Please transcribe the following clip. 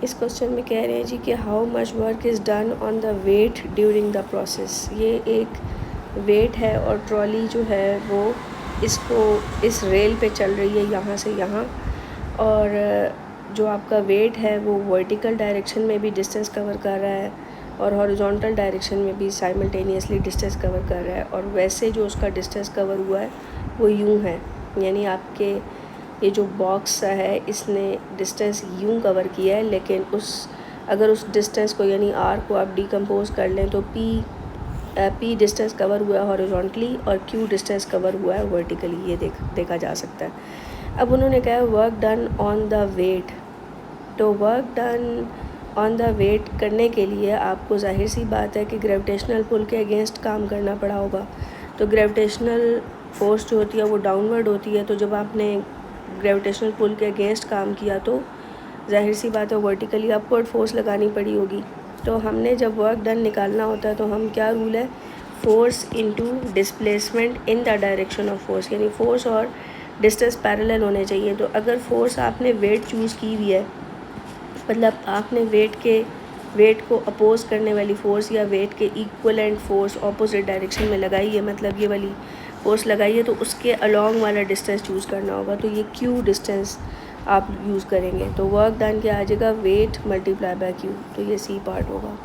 इस क्वेश्चन में कह रहे हैं जी कि how much work is done on the weight during the process. ये एक वेट है और ट्रॉली जो है वो इसको इस रेल पे चल रही है यहाँ से यहाँ, और जो आपका वेट है वो वर्टिकल डायरेक्शन में भी डिस्टेंस कवर कर रहा है और हॉरिजॉन्टल डायरेक्शन में भी साइमल्टेनियसली डिस्टेंस कवर कर रहा है। और वैसे जो उसका डिस्टेंस कवर हुआ है वो यूँ है, यानी आपके ये जो बॉक्स है इसने डिस्टेंस यूँ कवर किया है, लेकिन अगर उस डिस्टेंस को यानी आर को आप डिकम्पोज कर लें तो पी डिस्टेंस कवर हुआ है हॉरिजॉन्टली और क्यू डिस्टेंस कवर हुआ है वर्टिकली, ये देखा जा सकता है। अब उन्होंने कहा work done on the weight, तो work done on the weight करने के लिए आपको जाहिर सी बात है कि ग्रेविटेशनल पुल के अगेंस्ट काम करना पड़ा होगा। तो ग्रेविटेशनल फोर्स जो होती है वो डाउनवर्ड होती है, तो जब आपने ग्रेविटेशनल पुल के अगेंस्ट काम किया तो जाहिर सी बात है वर्टिकली अपवर्ड फोर्स लगानी पड़ी होगी। तो हमने जब वर्क डन निकालना होता है तो हम क्या रूल है, force into displacement in the direction of force, यानी फोर्स और डिस्टेंस पैरेलल होने चाहिए। तो अगर फोर्स आपने वेट चूज़ की हुई है, मतलब आपने वेट को अपोज करने वाली फ़ोर्स या वेट के इक्वलेंट फोर्स ऑपोजिट डायरेक्शन में लगाई है, मतलब ये वाली फोर्स लगाई है, तो उसके अलॉन्ग वाला डिस्टेंस चूज़ करना होगा। तो ये क्यू डिस्टेंस आप यूज़ करेंगे। तो वर्क डन क्या आ जाएगा, वेट मल्टीप्लाई बाय क्यू, तो ये सी पार्ट होगा।